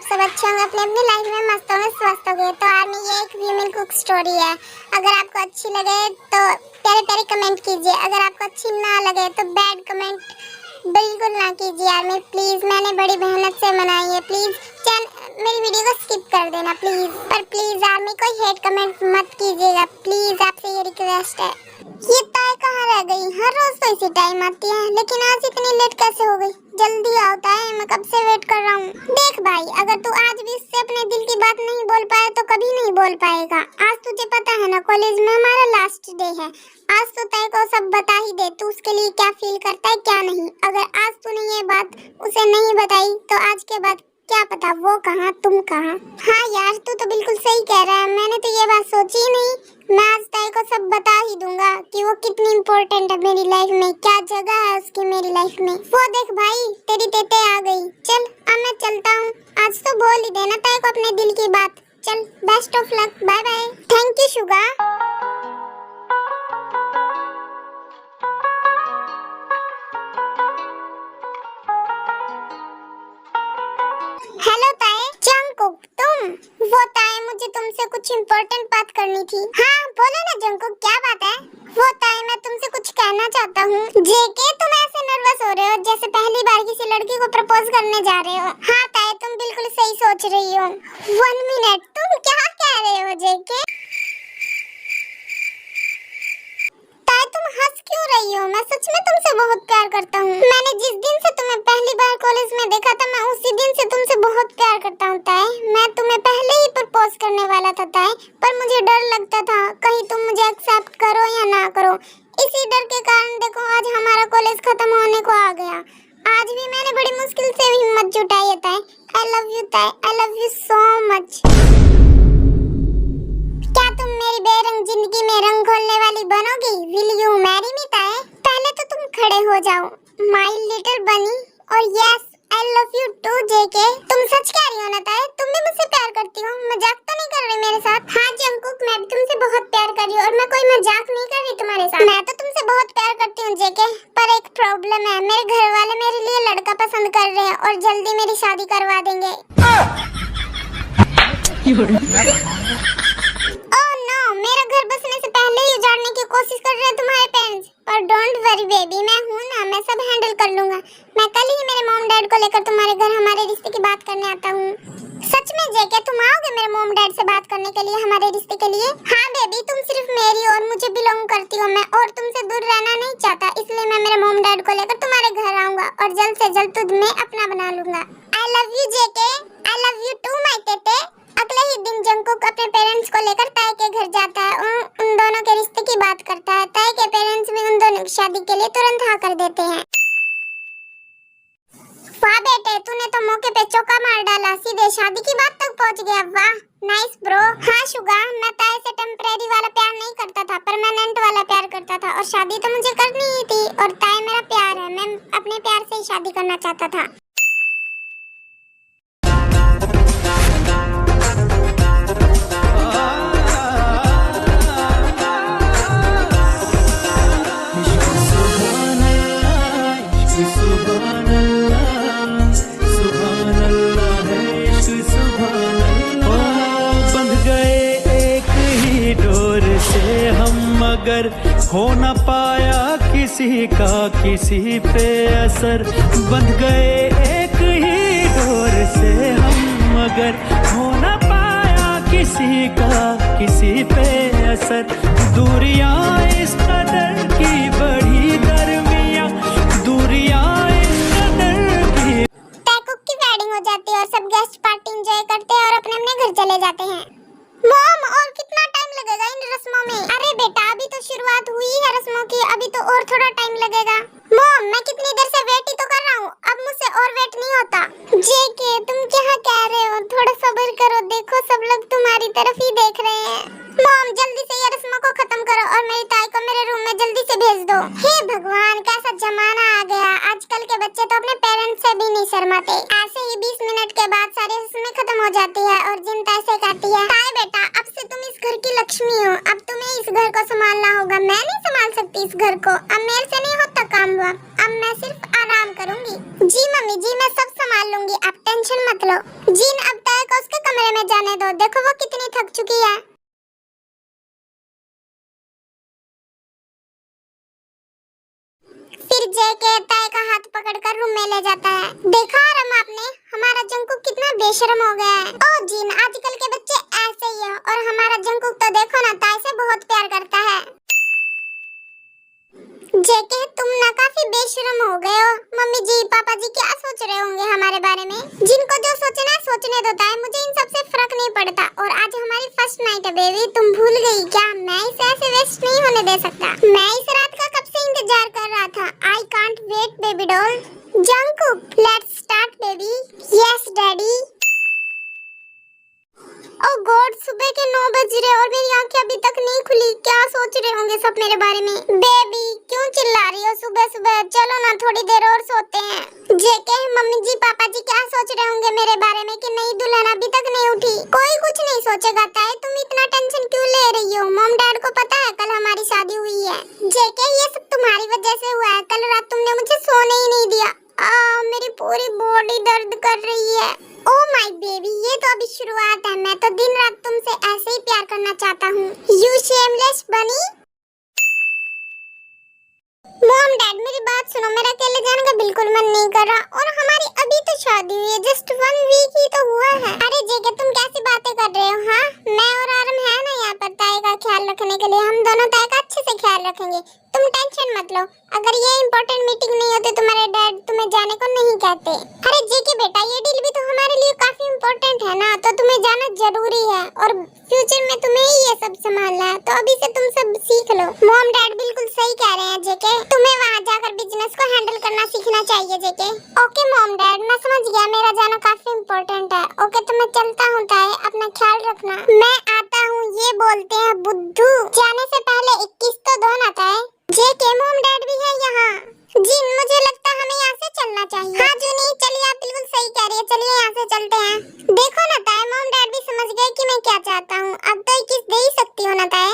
आप सब अच्छे होंगे, अपने अपनी लाइफ में मस्त होंगे, स्वस्थ होंगे। तो आर्मी ये एक वीमेन कुक स्टोरी है। अगर आपको अच्छी लगे तो प्यारे प्यारे कमेंट कीजिए, अगर आपको अच्छी ना लगे तो बैड कमेंट बिल्कुल ना कीजिए आर्मी प्लीज। मैंने बड़ी मेहनत से बनाई है, प्लीज मेरी वीडियो को स्किप कर देना प्लीज। पर प्लीज आर्मी कोई हेट कमेंट मत कीजिएगा प्लीज, आपसे ये रिक्वेस्ट है। ये ताई कहाँ रह गई? हर रोज तो इसी टाइम आती है, लेकिन आज इतनी लेट कैसे हो गई? जल्दी आओ ताई, मैं कब से वेट कर रहा हूँ। देख भाई, अगर तू आज भी इससे अपने दिल की बात नहीं बोल पाया तो कभी नहीं बोल पाएगा। आज तुझे पता है ना, कॉलेज में हमारा लास्ट डे है। आज तो ताई को सब बता ही दे, तू उसके लिए क्या फील करता है क्या नहीं। अगर आज तूने ये बात उसे नहीं बताई तो आज के बाद क्या पता वो कहाँ तुम कहाँ। हाँ यार, तू तो बिल्कुल सही कह रहा है, मैंने तो ये बात सोची ही नहीं। मैं आज ताई को सब बता ही दूंगा कि वो कितनी इम्पोर्टेंट है मेरी लाइफ में, क्या जगह है उसकी मेरी लाइफ में। वो देख भाई, तेरी तेते आ गई। चल अब मैं चलता हूँ, आज तो बोल ही देना ताई को अपने दिल की बात। चल, best of luck, bye bye. Thank you Suga. Hello Tae. Jungkook तुम? वो ताई, मुझे तुमसे कुछ इम्पोर्टेंट बात करनी थी। हाँ बोलो ना जंकुक, क्या बात है? वो ताई, मैं तुमसे कुछ कहना चाहता हूँ। जेके, तुम ऐसे नर्वस हो रहे हो जैसे पहली बार किसी लड़की को प्रपोज करने जा रहे हो। हाँ ताई, तुम बिल्कुल सही सोच रही हो। 1 मिनट, तुम क्या कह रहे हो जेके? ताई तुम हंस क्यों रही हो? मैं सच में तुमसे बहुत प्यार करता हूँ। मैंने जिस दिन से तुम्हें पहली बार कॉलेज में देखा था, मैं उसी दिन से तुमसे बहुत प्यार करता हूँ ताई। मैं तुम्हें पहले ही प्रपोज करने वाला था ताई, पर मुझे डर लगता था कहीं तुम मुझे एक्सेप्ट करो या ना करो। इसी डर के कारण देखो आज हमारा कॉलेज खत्म होने को आ गया। आज भी मैंने बड़ी मुश्किल से हिम्मत जुटाई है ताई। आई लव यू ताई, आई लव यू सो मच। क्या तुम मेरी बेरंग जिंदगी में रंग घोलने वाली बनोगी? विल यू मैरी मी ताई? पहले तो तुम खड़े हो जाओ माय लिटिल बनी, और yes I love you too JK. तुम सच कह रही हो ना ताई? तुम भी मुझसे प्यार करती हो? मजाक तो नहीं कर रही मेरे साथ? हाँ जंकुक, मैं भी तुमसे बहुत प्यार कर रही हूँ, और मैं कोई मजाक नहीं कर रही तुम्हारे साथ। मैं तो तुमसे बहुत प्यार करती हूँ जेके, पर एक प्रॉब्लम है। मेरे घर वाले मेरे लिए लड़का पसंद कर रहे हैं और जल्दी मेरी शादी करवा देंगे। मेरा घर बसने से पहले ही उजाड़ने की कोशिश कर रहे हैं तुम्हारे पेरेंट्स। पर डोंट वरी बेबी, मैं हूँ ना, मैं सब हैंडल कर लूंगा। मैं कल ही मेरे मॉम डैड को लेकर तुम्हारे घर हमारे रिश्ते की बात करने आता हूँ। सच में जेके, तुम आओगे मेरे मॉम डैड से बात करने के लिए हमारे रिश्ते के लिए? हाँ बेबी, तुम सिर्फ मेरी और मुझे बिलोंग करती हो, मैं और तुमसे दूर रहना नहीं चाहता, इसलिए मैं मेरे मॉम डैड को लेकर तुम्हारे घर आऊंगा और जल्द से जल्द तुम्हें अपना बना लूंगा। I love you JK, I love you too my TaeTae. अगले ही दिन जंकुक अपने पेरेंट्स को लेकर ताई के घर जाता है और उन दोनों के रिश्ते की बात करता है। ताई के पेरेंट्स भी उन दोनों की शादी के लिए तुरंत हाँ कर देते हैं। वाह बेटे, तूने तो मौके पे चौका मार डाला, सीधे शादी की बात तक पहुंच गया। वाह नाइस ब्रो। हाँ शुगा, मैं ताई से टेम्परेरी वाला प्यार नहीं करता था, परमानेंट वाला प्यार करता था, और शादी तो मुझे करनी ही थी। और ताई मेरा प्यार है, मैं अपने प्यार से ही शादी करना चाहता था। मगर हो न पाया किसी का किसी पे असर, बंध गए एक ही डोर से हम, मगर हो न पाया किसी का किसी पे असर। दूरियां इस कदर की बढ़ी दरमियां, दूरियां इस कदर की। टैकुक की वेडिंग हो जाती है और सब गेस्ट पार्टी एंजॉय करते हैं और अपने अपने घर चले जाते हैं। मॉम, और कितना टाइम लगेगा इन रस्मों में? अरे बेटा, अभी तो शुरुआत हुई है रस्मों की, अभी तो और थोड़ा टाइम लगेगा। मॉम, मैं कितनी देर से वेट ही तो कर रहा हूँ, अब मुझसे और वेट नहीं होता। जेके, तुम क्या कह रहे हो? थोड़ा सब्र करो, देखो सब लोग तुम्हारी तरफ ही देख रहे हैं। मॉम, जल्दी से ये रस्मों को खत्म करो और मेरी ताई को मेरे रूम में जल्दी से भेज दो। हे भगवान, कैसा जमाना आ गया। आजकल के बच्चे तो अपने पेरेंट्स से भी नहीं शर्माते। ऐसे ही 20 मिनट के बाद सारी रस्में खत्म हो जाती है और जिन तैसे कहती है। ताई बेटा, अब से तुम इस घर की लक्ष्मी हो, अब तुम्हें इस घर को संभालना होगा। मैं नहीं संभाल सकती इस घर को, अब मेरे से नहीं होता काम हुआ, अब मैं सिर्फ आराम करूंगी। जी मम्मी जी, मैं सब संभाल लूंगी, आप टेंशन मत लो। जीन, अब ले जाता है। देखा रम आपने, हमारा जंकुक कितना बेशर्म हो गया है। ओ जिन, आजकल के बच्चे ऐसे ही है। और हमारा जंकुक तो देखो ना, ताई से बहुत प्यार करता है। जेके तुम ना काफी बेशर्म हो गए हो। मम्मी जी पापा जी क्या सोच रहे होंगे हमारे बारे में? जिनको जो सोचना है सोचने दो ताई, मुझे इन सब से फर्क नहीं पड़ता। और आज हमारी फर्स्ट नाइट है बेबी, तुम भूल गई क्या? मैं इसे ऐसे वेस्ट नहीं होने दे सकता। मैं इस रात का कब से इंतजार कर रहा था। I can't weight baby doll. Jungkook let's start baby. Yes daddy. Oh God, सुबह के 9 बज रहे और मेरी आंखें अभी तक नहीं खुली। क्या सोच रहे होंगे सब मेरे बारे में? बेबी क्यों चिल्ला रही हो सुबह सुबह? चलो ना थोड़ी देर और सोते हैं। जेके मम्मी जी पापा जी क्या सोच रहे होंगे मेरे बारे में कि नई दुल्हन अभी तक नहीं उठी? कोई कुछ नहीं सोचेगा ताई, तुम इतना टेंशन क्यों ले रही हो? मॉम डैड को पता है कल हमारी शादी हुई है। जेके ये सब तुम्हारी वजह से हुआ है। कल रात तुमने मुझे सोने ही नहीं दिया। मेरी पूरी बॉडी दर्द कर रही है। ओह माय बेबी, ये तो अभी शुरुआत है। मैं तो दिन रात तुमसे ऐसे ही प्यार करना चाहता हूँ। यू शेमलेस बनी। मॉम डैड मेरी बात सुनो, मेरा अकेले जाने का बिल्कुल मन नहीं कर रहा। और हमारी अभी तो शादी हुई है, जस्ट 1 वीक ही तो हुआ है। अरे जेके तुम कैसी बातें कर रहे हो? हाँ मैं और आरम है ना यहाँ पर ताई का ख्याल रखने के लिए। हम दोनों ताई का अच्छे से ख्याल रखेंगे, तुम टेंशन मत लो। अगर ये इम्पोर्टेंट मीटिंग नहीं होती तुम्हारे डैड तुम्हें जाने को नहीं कहते। अरे जेके बेटा ये डील भी तो हमारे लिए काफी इम्पोर्टेंट है ना, तो तुम्हें जाना जरूरी है। और फ्यूचर में तुम्हें ही ये सब संभालना है, तो अभी से तुम सब सीख लो। मॉम डैड बिल्कुल सही कह रहे हैं जेके, तुम्हें वहाँ जाकर बिजनेस को हैंडल करना सीखना चाहिए जेके। ओके मॉम डैड मैं समझ गया, मेरा जाना काफी इम्पोर्टेंट है। ओके तो मैं चलता हूँ ताई, अपना ख्याल रखना। मैं आता हूँ, ये बोलते हैं बुद्धू। जाने से पहले 21 तो दो ना ताई। जेके मॉम डैड भी है यहाँ। जिन मुझे लगता है हमें यहाँ से चलना चाहिए। हाँ जूनी चलिए, आप बिल्कुल सही कह रही है, चलिए यहाँ से चलते हैं। देखो ना ताई, मॉम डैड भी समझ गए कि मैं क्या चाहता हूँ। अब तो 21 दे ही सकती हो ना ताई।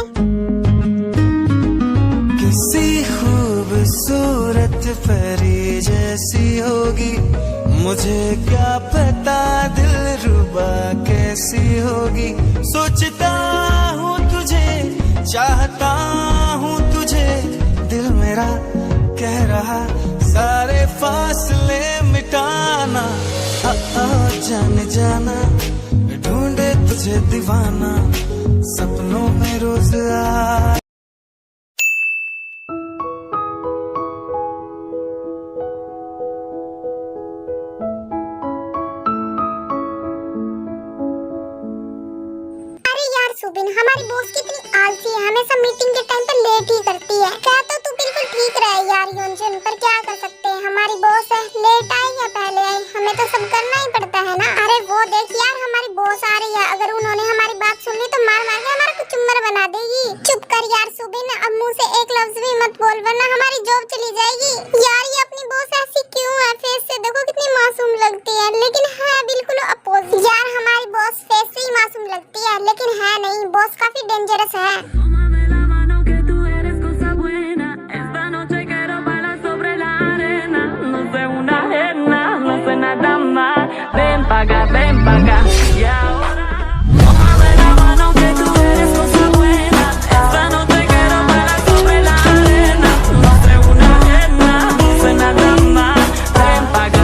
किसी खूबसूरत परी जैसी होगी, मुझे क्या पता दिलरुबा कैसी होगी। सोचता हूँ तुझे, चाहता हूँ तुझे, दिल मेरा कह रहा सारे फासले मिटाना। जाने जाना ढूंढे तुझे दीवाना, सपनों में रोज आ। सुबिन हमारी बॉस कितनी आलसी है, हमेशा मीटिंग के टाइम पर लेट ही करती है। क्या तो तू बिल्कुल ठीक रहे यार योंजन, पर क्या कर सकते हैं, हमारी बॉस है। लेट आई या पहले आई, हमें तो सब करना ही पड़ता है ना। अरे वो देख यार हमारी बॉस आ रही है, अगर उन्होंने हमारी बात सुन ली तो मार मार के हमारा कुचुम्बर बना देगी। चुप कर यार सुबिन, अब मुँह से एक लफ्ज भी मत बोल वरना हमारी जॉब चली जाएगी। यार ये अपनी बॉस ऐसी क्यों है? फेस से देखो कितनी मासूम लगती है, लेकिन है बिल्कुल अपोजिट। यार हमारी बॉस फेस से ही मासूम लगती है, लेकिन है नहीं, बॉस काफी डेंजरस है। Ven pa' acá, y ahora tómame la mano que tú eres cosa buena. Esta noche quiero bailar sobre la arena. No sé una arena, no sé nada más. Ven pa' acá,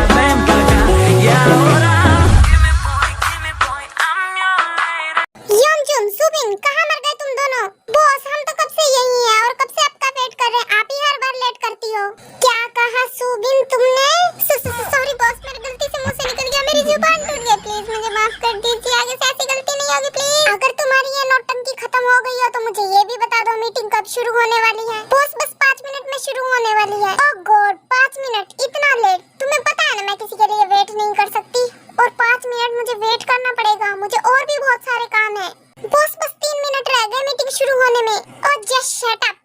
y ahora give me point, I'm your lady. Yonjan Subin कहाँ मर गए तुम दोनों? Boss हम तो कब से यही हैं और कब से आपका वेट कर रहे हैं, आप ही हर बार लेट करती हो। क्या कहा सुबिन तुमने? सॉरी बॉस, मेरी गलती से मुंह से निकल गया, मेरी जुबान टूट गई, प्लीज मुझे माफ कर दीजिए, आगे से ऐसी गलती नहीं होगी प्लीज। अगर तुम्हारी ये नौटंकी खत्म हो गई हो तो मुझे ये भी बता दो मीटिंग कब शुरू होने वाली है? बॉस बस 5 मिनट में शुरू होने वाली है। ओह गॉड 5 मिनट, इतना लेट? तुम्हें पता है ना मैं किसी के लिए वेट नहीं कर सकती, और 5 मिनट मुझे वेट करना पड़ेगा, मुझे और भी बहुत सारे काम है। बॉस बस 3 मिनट रह गए मीटिंग शुरू होने में। और जस्ट शट अप।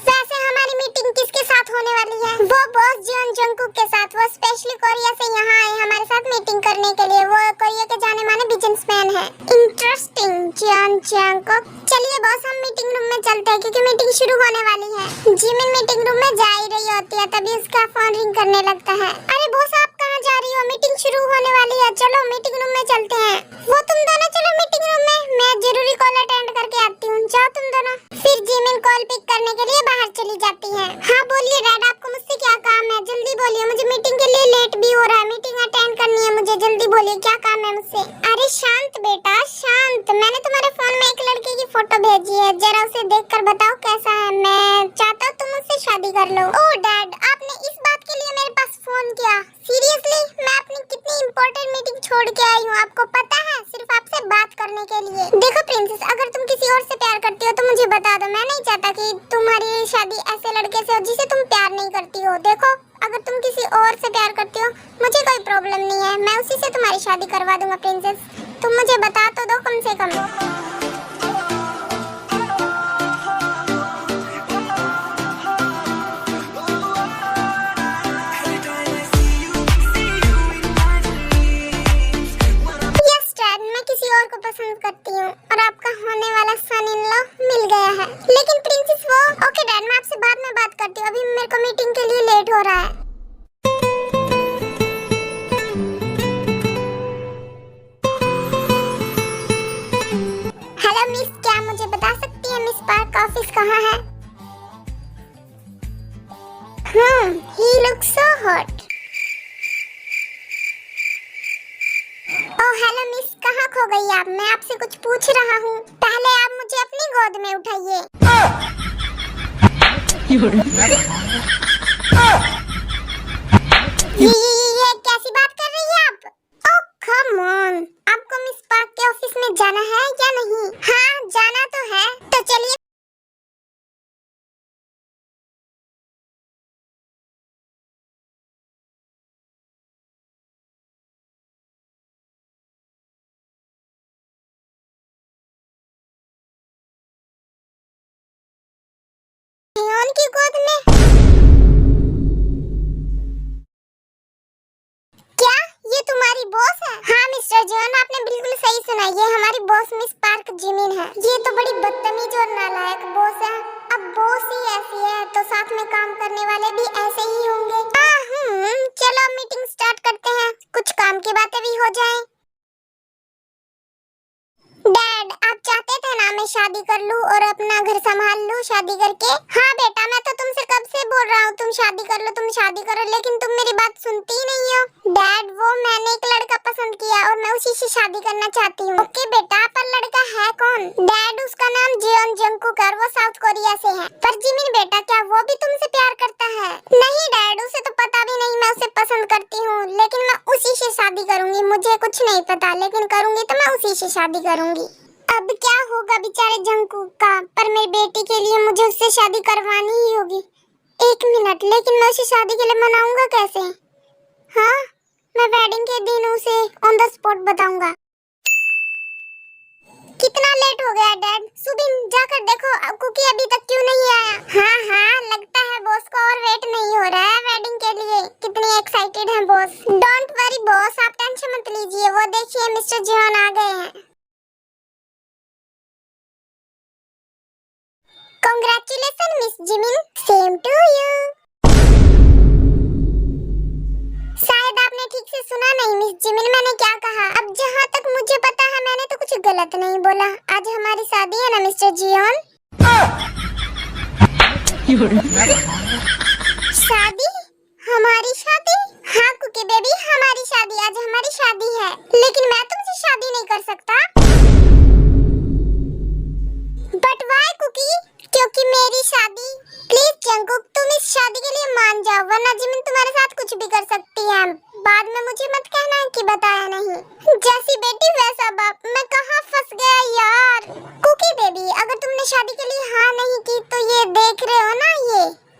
वैसे हमारी मीटिंग किसके साथ होने वाली है? वो बॉस जॉन जंकुक के साथ। वो स्पेशली कोरिया से यहाँ आए हमारे साथ मीटिंग करने के लिए। वो कोरिया के जाने माने बिजनेसमैन है। Interesting John Jungkook. चलिए बॉस हम मीटिंग रूम में चलते हैं क्योंकि मीटिंग शुरू होने वाली है। जिमिन मीटिंग रूम में जा ही रही होती है तभी उसका फोन रिंग करने लगता है। अरे बॉस आप कहाँ जा रही हो? मीटिंग शुरू होने वाली है, चलो मीटिंग रूम में चलते हैं। वो तुम दोनों चलो मीटिंग रूम में, मैं जरूरी कॉल अटेंड करके आती हूँ, जाओ तुम दोनों। फिर जिमिन कॉल पिक करने के लिए बाहर चली जाती है। हाँ बोलिए डैड, आपको मुझसे क्या काम है? जल्दी बोलिए, मुझे मीटिंग के लिए लेट भी हो रहा है, मीटिंग अटेंड करनी है मुझे, जल्दी बोलिए क्या काम है मुझसे। अरे शांत बेटा शांत, मैंने तुम्हारे फोन में एक लड़के की फोटो भेजी है, जरा उसे देखकर बताओ कैसा है। मैं चाहता हूँ तुम उससे शादी कर लो। ओह डैड, आपने इस बात के लिए मेरे पास फोन किया? सीरियसली? मैं अपनी कितनी इंपॉर्टेंट मीटिंग छोड़ के आई हूँ, आपको पता है, सिर्फ आपसे बात करने के लिए। देखो प्रिंसेस, अगर तुम किसी और से प्यार करती हो तो मुझे बता दो, मैं नहीं चाहता कि तुम्हारी शादी ऐसे लड़के से हो जिसे तुम प्यार नहीं करती हो। देखो अगर तुम किसी और से प्यार करती हो मुझे कोई प्रॉब्लम नहीं है, मैं उसी से तुम्हारी शादी करवा दूंगा। प्रिंसेस तुम मुझे बता तो दो कम से कम। और को पसंद करती हूँ और आपका होने वाला सन इन लॉ मिल गया है। लेकिन प्रिंसेस वो ओके डैड, मैं आपसे बाद में बात करती हूँ, अभी मेरे को मीटिंग के लिए लेट हो रहा है। हेलो मिस, क्या मुझे बता सकती है मिस पार्क ऑफिस कहाँ है? He looks so hot. Oh hello miss, कहाँ खो गई आप? मैं आपसे कुछ पूछ रहा हूँ, पहले आप मुझे अपनी गोद में उठाइए। ये कैसी बात कर रही है आप? ओह कम ऑन, आपको मिस पार्क के ऑफिस में जाना है या नहीं? हाँ जाना तो है, तो चलिए। उनकी गोद में? क्या ये तुम्हारी बॉस है? हाँ मिस्टर जॉन, आपने बिल्कुल सही सुना, ये हमारी बॉस मिस पार्क जिमिन है। ये तो बड़ी बदतमीज और नालायक बॉस है। अब बॉस ही ऐसी है तो साथ में काम करने वाले भी ऐसे ही होंगे। चलो मीटिंग स्टार्ट करते हैं, कुछ काम की बातें भी हो जाएं। डैड आप चाहते थे ना मैं शादी कर लूं और अपना घर संभाल लूं शादी करके? हाँ बेटा, मैं तो तुमसे कब से बोल रहा हूँ तुम शादी कर लो, तुम शादी करो, लेकिन तुम मेरी बात सुनती ही नहीं हो। डैड वो मैंने एक लड़का पसंद किया और मैं उसी से शादी करना चाहती हूँ। ओके बेटा, पर लड़का है कौन? डैड उसका नाम जेओन जंगकुक है, वो साउथ कोरिया से है। पर जिमिन बेटा, क्या वो भी तुमसे प्यार करता है? नहीं डैड, उसे तो पता भी नहीं मैं उसे पसंद करती हूँ, लेकिन मैं उसी से शादी करूंगी। मुझे कुछ नहीं पता, लेकिन करूंगी तो मैं उसी से शादी करूंगी। अब क्या होगा बेचारे जंगकुक का, पर मेरी बेटी के लिए मुझे उससे शादी करवानी ही होगी। एक मिनट, लेकिन मैं उसे शादी के लिए मनाऊंगा कैसे? हाँ, मैं वेडिंग के दिन उसे ऑन द स्पॉट बताऊंगा। कितना लेट हो गया डैड? सुबिन जाकर देखो कुकी अभी तक क्यों नहीं आया। हाँ लगता है बॉस को और वेट नहीं हो रहा है वेडिंग के लिए। कितनी एक्साइटेड है बॉस। डोंट वरी बॉस, आप टेंशन मत लीजिए, वो देखिए मिस्टर जॉन आ गए हैं। Congratulations miss Jimin, same to you. शायद आपने ठीक से सुना नहीं मिस जिमिन, मैंने क्या कहा? अब जहाँ तक मुझे पता है मैंने तो कुछ गलत नहीं बोला। आज हमारी शादी है ना मिस्टर जियोन? शादी? हमारी शादी? हाँ कुकी बेबी, हमारी शादी, आज हमारी शादी है, लेकिन मैं तुमसे शादी नहीं कर सकता। But why Cookie? क्योंकि मेरी शादी। प्लीज जंगकुक तुम इस शादी के लिए मान जाओ, वरना जिमिन तुम्हारे साथ कुछ भी कर सकती है। बाद में मुझे मत कहना कि बताया नहीं। जैसी बेटी वैसा बाप, मैं कहाँ फंस गया यार। कुकी बेबी, अगर तुमने शादी के लिए हाँ नहीं की तो ये देख रहे हो ना,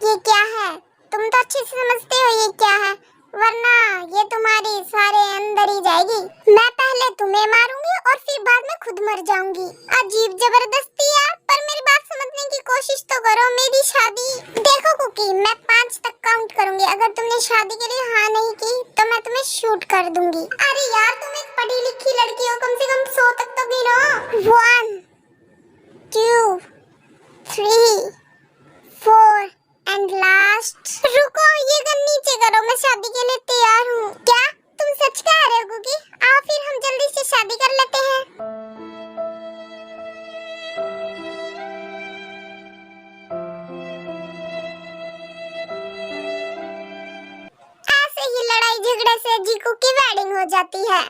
ये क्या है? तुम तो अच्छे से समझते हो ये क्या है, वरना ये तुम्हारी सारे अंदर ही जाएगी। मैं पहले तुम्हें मारूंगी और फिर बाद में खुद मर जाऊंगी। अजीब जबरदस्ती है, पर मेरी बात समझने की कोशिश तो करो। मेरी शादी देखो कुकी, मैं 5 तक काउंट करूंगी, अगर तुमने शादी के लिए हाँ नहीं की तो मैं तुम्हें शूट कर दूंगी। अरे यार तुम एक पढ़ी लिखी लड़की हो, कम से कम 100 तक तो गिनो। 1 2 3 4 एंड लास्ट। रुको, ये गन नीचे करो, मैं शादी के लिए तैयार हूँ। क्या तुम सच कह रहे हो कुकी? आओ फिर हम जल्दी से शादी कर लेते हैं। हो जाती है।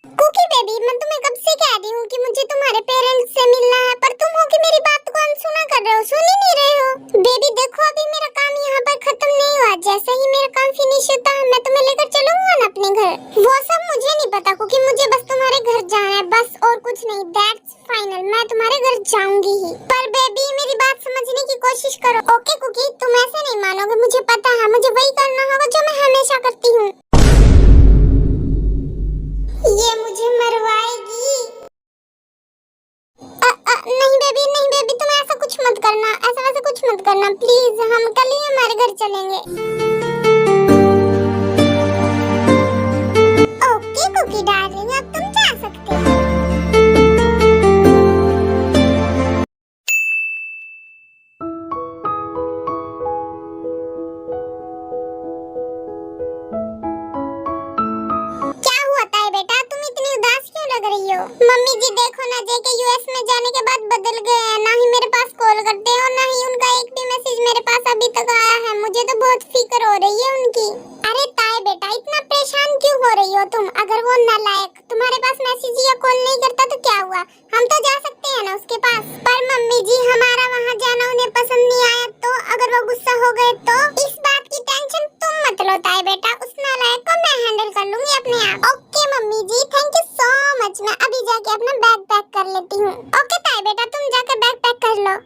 कुकी बेबी, मैं तुम्हें कब से कह रही हूँ कि मुझे तुम्हारे पेरेंट्स से मिलना है, पर तुम हो कि मेरी बात को अनसुना कर रहे हो, सुन ही नहीं रहे हो। बेबी देखो, अभी मेरा काम यहाँ पर खत्म नहीं हुआ, जैसे ही मेरा काम फिनिश होता है मैं तुम्हें लेकर चलूंगा ना अपने घर। वो सब मुझे नहीं पता कुकी, मुझे बस तुम्हारे घर जाना है, बस और कुछ नहीं। दैट्स फाइनल, मैं तुम्हारे घर जाऊंगी ही। पर बेबी मेरी बात समझने की कोशिश करो। ओके कुकी, तुम ऐसे नहीं मानोगे, मुझे पता है, मुझे वही करना होगा जो मैं हमेशा करती हूँ। ये मुझे मरवाएगी। नहीं बेबी, तुम ऐसा कुछ मत करना, ऐसा वैसा कुछ मत करना प्लीज, हम कल ही हमारे घर चलेंगे। ओके कुकी डार्लिंग, अब तुम जा सकते हो। क्या हुआ ताई बेटा, तुम इतनी उदास क्यों लग रही हो? मम्मी जी देखो ना, जेके यूएस में जाने के बाद बदल गए हैं, ना ही मेरे पास कॉल करते हैं और ना ही उनका एक भी मैसेज मेरे पास अभी तक आया है। मुझे तो बहुत फिक्र हो रही है उनकी। अरे ताई बेटा, इतना परेशान क्यों हो रही हो तुम? अगर वो नालायक तुम्हारे पास मैसेज या कॉल नहीं करता तो क्या हुआ, हम तो जा सकते हैं ना उसके पास। पर मम्मी जी हमारा वहाँ जाना उन्हें पसंद नहीं आया तो, अगर वो गुस्सा हो गए तो? इस बात की टेंशन तुम मत लो ताई बेटा, उस नालायक को मैं हैंडल कर लूंगी अपने आप। Okay mummy ji, thank you so much. मैं अभी जाके अपना बैग पैक कर लेती हूँ। ओके ताई बेटा, तुम जाकर बैग पैक कर लो।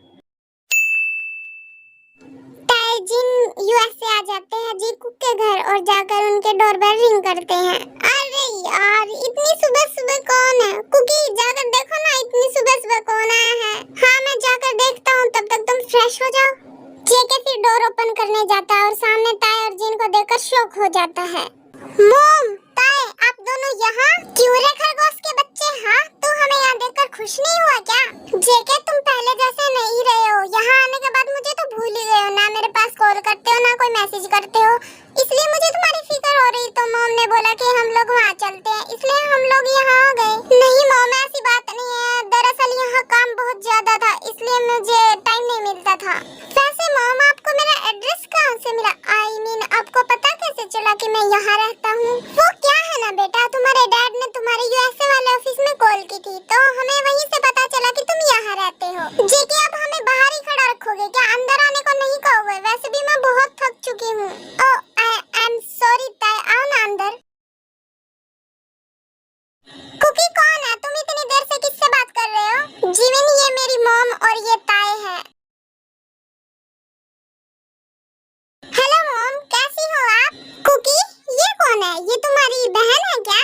ताई जिन यूएस से आ जाते हैं जी कुक के घर और जाकर उनके डोरबेल रिंग करते हैं। अरे यार, इतनी सुबह सुबह कौन है? कुकी जाकर देखो ना, इतनी सुबह सुबह कौन आया है? हाँ मैं जाकर देखता हूँ, तब तक तुम फ्रेश हो जाओ। जेके फिर डोर ओपन करने जाता है और सामने ताई और जिन को देखकर शॉक हो जाता है। मॉम, ताई, आप दोनों यहाँ क्यों रे खरगोश के बच्चे? हाँ, तू हमें यहाँ देखकर खुश नहीं हुआ क्या? जेके तुम पहले जैसे नहीं रहे हो, यहाँ आने के बाद मुझे तो भूल ही गए हो, ना मेरे पास कॉल करते हो ना कोई मैसेज करते हो, इसलिए मुझे तुम्हारी फिक्र हो रही। तो मॉम ने बोला कि हम लोग वहाँ चलते हैं, इसलिए हम लोग यहाँ आ गए। नहीं मॉम, ऐसी बात नहीं है, दरअसल यहाँ काम बहुत ज्यादा था, इसलिए मुझे टाइम नहीं मिलता था। वैसे मॉम, आपको मेरा एड्रेस कहाँ से मिला? आई मीन आपको पता कैसे चला कि मैं यहाँ रहता हूँ? वो क्या है ना बेटा, तुम्हारे डैड ने तुम्हारे यूएसए वाले ऑफिस में कॉल की थी, तो हमें वहीं से पता चला कि तुम यहाँ रहते हो। जेके अब हमें बाहर ही खड़ा रखोगे क्या? अंदर आने को नहीं कहोगे? वैसे भी मैं बहुत थक चुकी हूँ। ओह आई एम सॉरी ताई, आओ ना अंदर। कुकी कौन है? तुम इतनी देर से किससे बात कर रहे हो? जीवन, ये मेरी मॉम और ये ताई है। हेलो मॉम, कैसी हो आप? कुकी, ये कौन है? ये तुम्हारी बहन है क्या?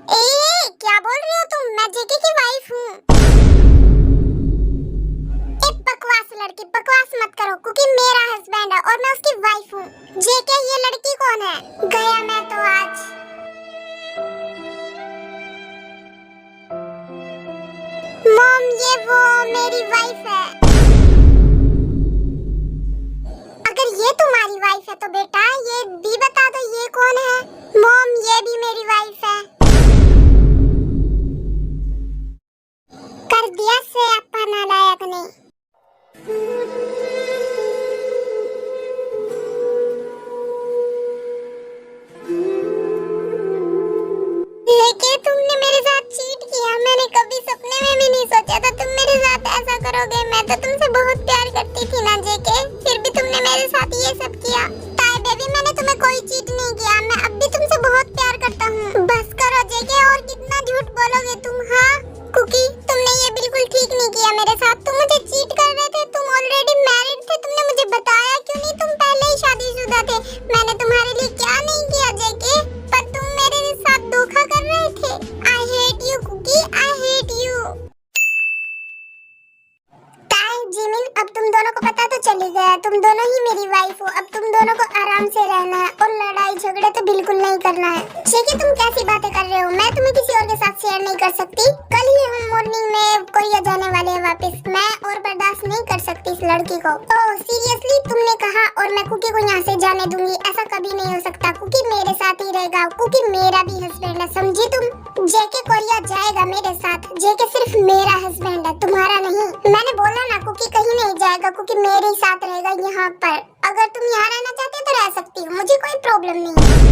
ए, क्या बोल रही हो तुम? मैं जेके की वाइफ हूँ। एक बकवास लड़की, बकवास मत करो। कुकी मेरा हस्बैंड है और मैं उसकी वाइफ हूँ। जेके, ये लड़की कौन है? गया मैं तो आज। मॉम, ये वो मेरी वाइफ है। अगर ये तुम्हारी वाइफ है तो बेटा ये भी बता दो ये कौन है? मॉम, ये भी मेरी वाइफ है। कर दिया से अपना नालायक ने। लेके तुमने मेरे साथ चीट किया, मैंने कभी सपने में भी नहीं सोचा था तुम मेरे साथ ऐसा करोगे। मैं तो तुमसे बहुत प्यार करती थी ना जेके, फिर भी तुमने मेरे साथ ये सब किया। ताई बेबी, मैंने तुम्हें कोई चीट नहीं किया, मैं अब भी तुमसे बहुत प्यार करता हूँ। बस करो जेके, और कितना झूठ बोलोगे तुम? हाँ कुकी, तुमने ये बिल्कुल ठीक नहीं किया मेरे साथ, तुम मुझे चीट कर रहे थे। तुम ऑलरेडी मैरिड थे, तुमने मुझे बताया क्यों नहीं? तुम पहले ही शादीशुदा थे। मैंने तुम्हारे लिए क्या नहीं किया जेके, पर तुम मेरे साथ धोखा कर रहे थे। I hate you Cookie, I hate you. Tae, Jimin, अब तुम दोनों को पता तो चल ही गया, तुम दोनों ही मेरी वाइफ हो। अब तुम दोनों को आराम से रहना है और लड़ाई झगड़े तो बिल्कुल नहीं करना है। जेके, तुम कैसी बातें कर रहे हो? मैं तुम्हें किसी और के साथ शेयर नहीं कर सकती। कल ही हम मॉर्निंग में कोई आ जाने वाले हैं वापस, मैं और बर्दाश्त नहीं कर सकती इस लड़की को। ओह सीरियसली तुमने कहा और मैं कुकी को यहाँ से जाने दूंगी? ऐसा कभी नहीं हो सकता। कुकी मेरे साथ ही रहेगा। कुकी मेरा भी हस्बैंड है, समझी तुम? जेके कोरिया जाएगा मेरे साथ। जेके सिर्फ मेरा हस्बैंड है, तुम्हारा नहीं। मैंने बोला ना कुकी कहीं नहीं जाएगा। कुकी मेरे ही साथ रहेगा यहाँ पर। अगर तुम यहाँ रहना चाहते हो तो रह सकती हो, मुझे कोई प्रॉब्लम नहीं है।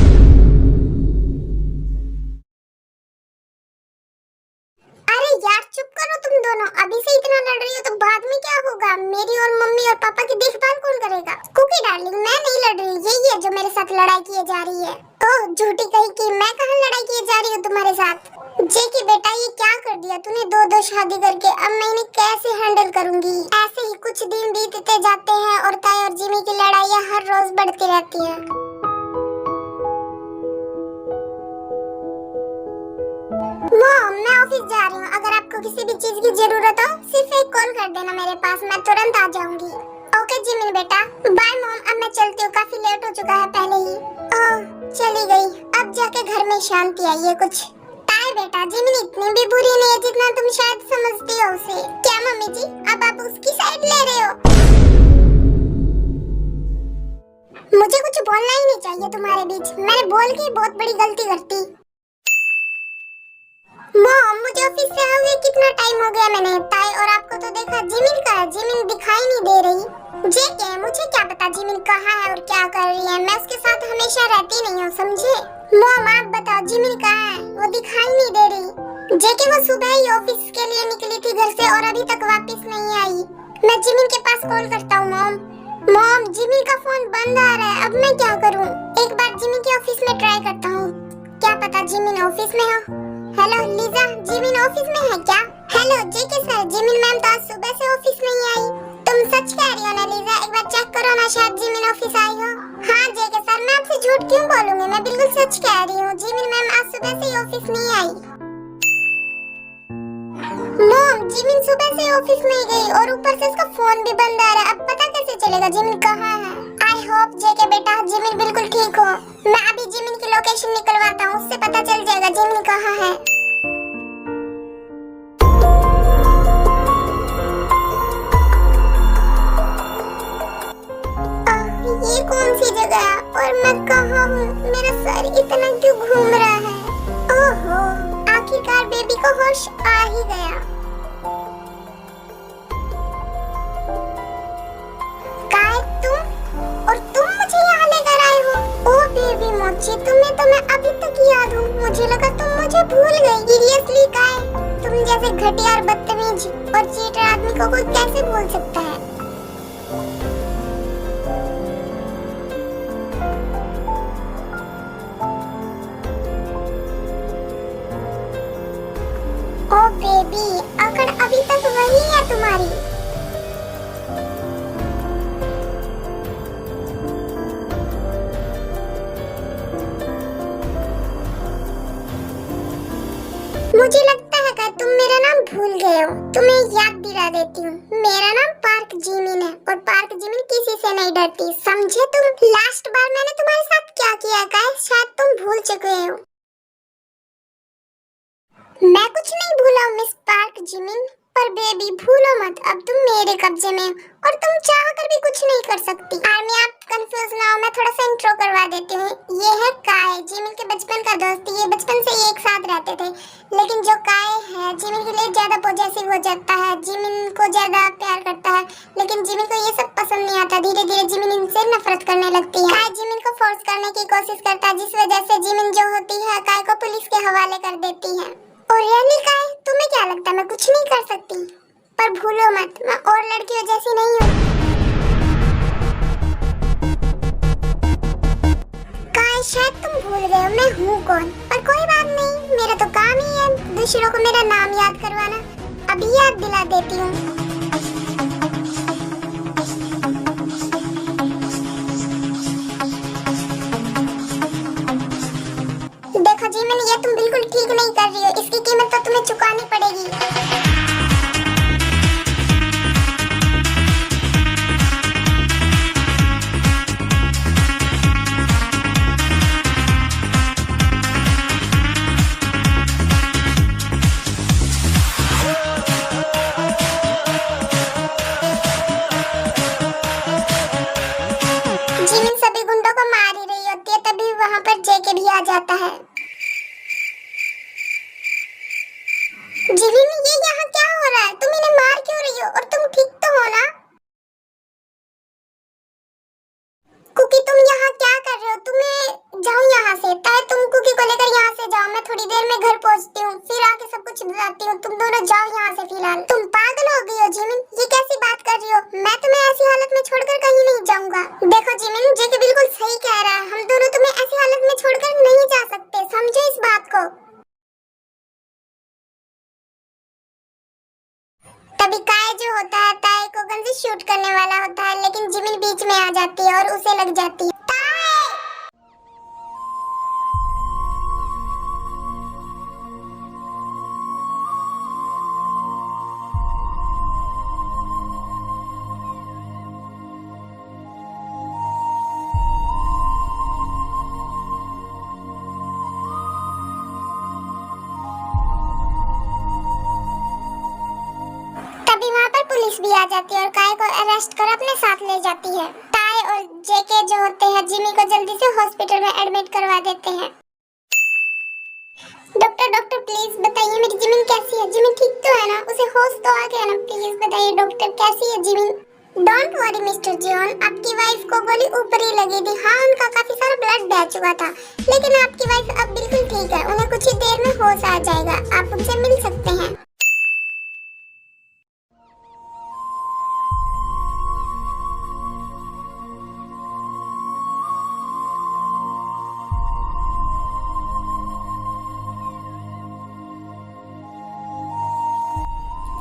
अरे यार चुप करो तुम दोनों। अभी से इतना लड़ रही हो तो बाद में क्या होगा? मेरी और मम्मी और पापा की देखभाल कौन करेगा? कुकी डार्लिंग मैं नहीं लड़ रही, यही है जो मेरे साथ लड़ाई किए जा रही है। ओह झूठी कहीं की, मैं कहाँ लड़ाई किए जा रही हूँ तुम्हारे साथ? जेकी बेटा ये क्या कर दिया तूने? दो शादी करके अब मैं इन्हें कैसे हैंडल करूंगी? ऐसे ही कुछ दिन बीतते जाते हैं और ताई और जिमी की लड़ाइयाँ हर रोज बढ़ती रहती है। मॉम मैं ऑफिस जा रही हूँ। अगर आपको किसी भी चीज की जरूरत हो सिर्फ एक कॉल कर देना मेरे पास, मैं तुरंत आ जाऊंगी। ओके जिमिन बेटा बाय मॉम। अब मैं चलती हूँ, काफी लेट हो चुका है पहले ही। ओह चली गई। अब जाके घर में शांति आई है कुछ। ताई बेटा जिमिन इतनी भी बुरी नहीं है जितना तुम शायद समझती हो उसे। क्या मम्मी जी अब आप उसकी साइड ले रहे हो? मुझे कुछ बोलना ही नहीं चाहिए तुम्हारे बीच। मैंने बोल के बहुत बड़ी गलती करती। मॉम मुझे ऑफिस से हुए कितना टाइम हो गया, मैंने ताई और आपको तो देखा। जिमिन का है, जिमिन दिखाई नहीं दे रही। जेके मुझे क्या पता जिमिन कहाँ है और क्या कर रही है। मैं उसके साथ हमेशा रहती नहीं हूँ समझे। मॉम आप बताओ जिमिन कहाँ है? वो दिखाई नहीं दे रही। जेके वो सुबह ही ऑफिस के लिए निकली थी घर से और अभी तक वापस नहीं आई। मैं जिमिन के पास कॉल करता हूँ। मॉम मॉम जिमिन का फोन बंद आ रहा है, अब मैं क्या करूँ? एक बार जिमिन के ऑफिस में ट्राई करता हूँ, क्या पता जिमिन ऑफिस में हो। हेलो लीजा जिमिन ऑफिस में है क्या? हेलो जेके सर जिमिन मैम तो आज सुबह से ऑफिस नहीं आई। तुम सच कह रही हो ना लीजा? एक बार चेक करो ना, शायद जिमिन ऑफिस आई हो। हाँ जेके सर मैं आपसे झूठ क्यों बोलूंगी, मैं बिल्कुल सच कह रही हूँ। जिमिन मैम आज सुबह से ऑफिस नहीं आई। मॉम जिमिन सुबह से ऑफिस नहीं गई और ऊपर से उसका फोन भी बंद आ रहा है। अब पता कैसे चलेगा जिमिन कहाँ है? आई होप जेके बेटा जिमिन बिल्कुल ठीक हो। मैं अभी जिमिन की लोकेशन निकलवाता हूँ, उससे पता चल जाएगा जिमिन कहाँ है। ये कौन सी जगह है और मैं कहाँ हूँ? मेरा सर इतना क्यों घूम रहा है? ओहो आखिरकार बेबी को होश आ ही गया। काय तुम? और तुम मुझे यहाँ लेकर आए हो? ओह बेबी मोची तुम्हें तो मैं अभी तक याद हूँ। मुझे लगा तुम मुझे भूल गई। सीरियसली काय तुम जैसे घटिया और बदतमीज और चीटर आदमी को कोई कैसे भूल सकता है? ओ बेबी अगर अभी तक वही है तुम्हारी। मुझे लगता है कि तुम मेरा नाम भूल गए हो। तुम्हें याद दिला देती हूँ, मेरा नाम पार्क जिमिन है और पार्क जिमिन किसी से नहीं डरती, समझे तुम? लास्ट बार मैंने तुम्हारे साथ क्या किया काय शायद तुम भूल चुके हो। मैं कुछ नहीं भूला मिस पार्क जिमिन, पर बेबी भूलो मत अब तुम मेरे कब्जे में और तुम चाह कर भी कुछ नहीं कर सकती। आर्मी आप कंफ्यूज ना हो, मैं थोड़ा सा इंट्रो करवा देती हूँ। ये है काय जिमिन के बचपन का दोस्त। ये बचपन से एक साथ रहते थे, लेकिन जो काय है जिमिन के लिए ज्यादा पॉजेसिव हो जाता है, जिमिन को ज्यादा प्यार करता है, लेकिन जिमिन को ये सब पसंद नहीं आता। धीरे धीरे जिमिन इनसे नफरत करने लगती है। काय जिमिन को फोर्स करने की कोशिश करता है, जिस वजह से जिमिन जो होती है काय को पुलिस के हवाले कर देती है। और रियली काय तुम्हें क्या लगता है मैं कुछ नहीं कर सकती? पर भूलो मत मैं और लड़कियों जैसी नहीं हूँ। काय शायद तुम भूल गए हो मैं हूँ कौन, पर कोई बात नहीं, मेरा तो काम ही है दूसरों को मेरा नाम याद करवाना। अभी याद दिला देती हूँ। देखो जिमिन ये तुम बिल्कुल ठीक नहीं कर रही हो, इसकी कीमत तो तुम्हें चुकानी पड़ेगी। जेके भी आ जाता है। जिमिन, ये यहाँ क्या हो रहा है? तुम इन्हें मार क्यों रही हो? और तुम ठीक तो हो ना? कुकी, तुम यहाँ क्या कर रहे हो? तुम्हें जाओ यहाँ से। ताए, तुम कुकी को लेकर यहाँ से जाओ। मैं थोड़ी देर में घर पहुँचती हूँ, फिर आके सब कुछ बताती हूँ। तुम दोनों जाओ यहाँ से फिलहाल। तुम पागल हो गई हो जिमिन, ये कैसी बात कर रही हो? मैं तुम्हें ऐसी हालत में छोड़कर कहीं नहीं जाऊंगा। देखो जिमिन, जेके बिल्कुल सही कह रहा है। हम दोनों तुम्हें ऐसी हालत में छोड़कर नहीं जा सकते, समझो इस बात को। तभी काय जो होता है, ताए को गन से शूट करने वाला होता है, लेकिन जिमिन बीच में आ जाती है और उसे लग जाती है। तभी वहाँ पर पुलिस भी आ जाती है और काय को अरेस्ट कर अपने साथ ले जाती है। ताए और जेके जो होते हैं, जिमी को जल्दी से हॉस्पिटल में एडमिट करवा देते हैं। डॉक्टर प्लीज बताइए मेरी जिमिन कैसी है? जिमिन ठीक तो है ना? उसे होश तो आ गया ना? प्लीज बताइए डॉक्टर, कैसी है Jimin? Don't worry mister John, आपकी वाइफ को गोली ऊपर ही लगी थी। हाँ, उनका काफी सारा ब्लड बह चुका था, लेकिन आपकी वाइफ अब बिल्कुल ठीक है। उन्हें कुछ ही देर में होश आ जाएगा। आप उनसे मिल सकते हैं।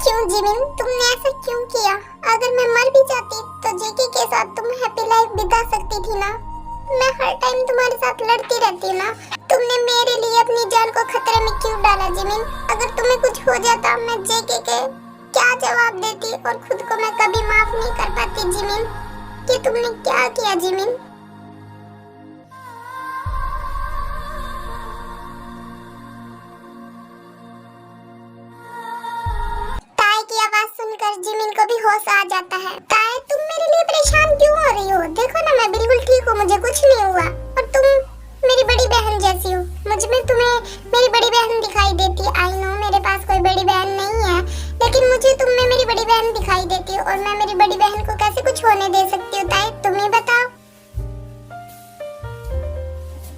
क्यों जिमिन, तुमने ऐसा क्यों किया? अगर मैं मर भी जाती तो जेके के साथ तुम हैप्पी लाइफ बिता सकती थी ना? मैं हर टाइम तुम्हारे साथ लड़ती रहती हूँ ना। तुमने मेरे लिए अपनी जान को खतरे में क्यों डाला जिमिन? अगर तुम्हें कुछ हो जाता, मैं जेके के क्या जवाब देती? और खुद को मैं कभी माफ नहीं कर पाती जिमिन। कि तुमने क्या किया जिमिन? आवाज सुनकर जिमिन को भी होश आ जाता है। ताए, तुम मेरे लिए परेशान क्यों हो रही हो? देखो ना, मैं बिल्कुल ठीक हूँ, मुझे कुछ नहीं हुआ। और तुम मेरी बड़ी बहन जैसी हो। मुझ में तुम्हें मेरी बड़ी बहन दिखाई देती। आई नो मेरे पास कोई बड़ी बहन नहीं है, लेकिन मुझे तुम में मेरी बड़ी बहन दिखाई देती हो। और मैं मेरी बड़ी बहन को कैसे कुछ होने दे सकती हूँ? ताए, तुम ही बताओ।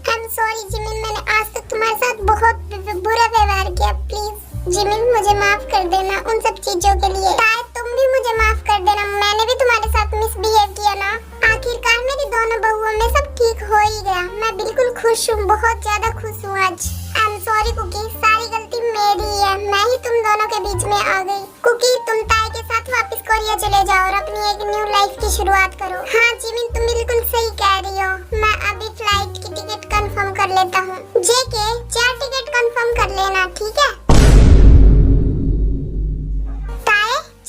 आई एम सॉरी जिमिन, मैंने आज तक तुम्हारे साथ बहुत बुरा व्यवहार किया। प्लीज जिमिन, मुझे माफ कर देना उन सब चीजों के लिए। ताए, तुम भी मुझे माफ कर देना, मैंने भी तुम्हारे साथ मिसबिहेव किया ना। आखिरकार मेरी दोनों बहुओं में सब ठीक हो ही गया। मैं बिल्कुल खुश हूँ, बहुत ज्यादा खुश हूँ आज। आई एम सॉरी कुकी, सारी गलती मेरी है। मैं ही तुम दोनों के बीच में आ गई। कुकी, तुम ताए के साथ वापस कोरिया चले जाओ और अपनी एक न्यू लाइफ की शुरुआत करो। हाँ जिमिन, तुम बिल्कुल सही कह रही हो। मैं अभी फ्लाइट की टिकट कंफर्म कर लेता हूँ। जेके, 4 टिकट कंफर्म कर लेना, ठीक है?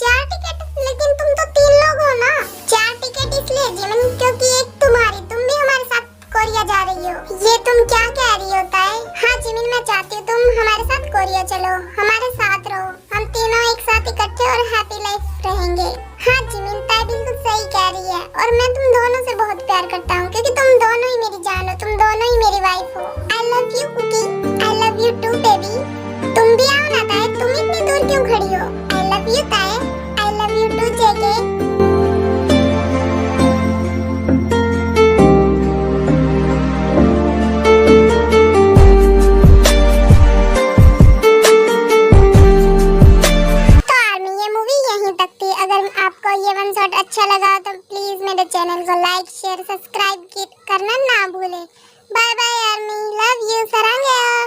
4 टिकट? लेकिन तुम तो 3 लोग हो ना। 4 टिकट इसलिए जिमिन क्योंकि एक तुम्हारी, तुम भी हमारे साथ कोरिया जा रही हो। ये तुम क्या कह रही हो ताए? हाँ जिमिन, मैं चाहती हूँ तुम हमारे साथ कोरिया चलो, हमारे साथ रहो। हम तीनों एक साथ इकट्ठे और हैप्पी लाइफ रहेंगे। हाँ जिमिन, ताए बिल्कुल सही कह रही है। और मैं तुम दोनों से बहुत प्यार करता हूँ, क्योंकि तुम दोनों ही मेरी जान हो, तुम दोनों ही मेरी वाइफ हो। I love you Cookie, I love you too baby. तुम भी आओ ना ताए, तुम इतनी दूर क्यों खड़ी हो? आई लव यू ताए, I love you too, JK. तो आर्मी, ये मूवी यहीं तक थी। अगर आपको ये वन शॉट अच्छा लगा तो प्लीज मेरे चैनल को लाइक, शेयर, सब्सक्राइब करना ना भूले। Bye bye army, love you, सरांगे।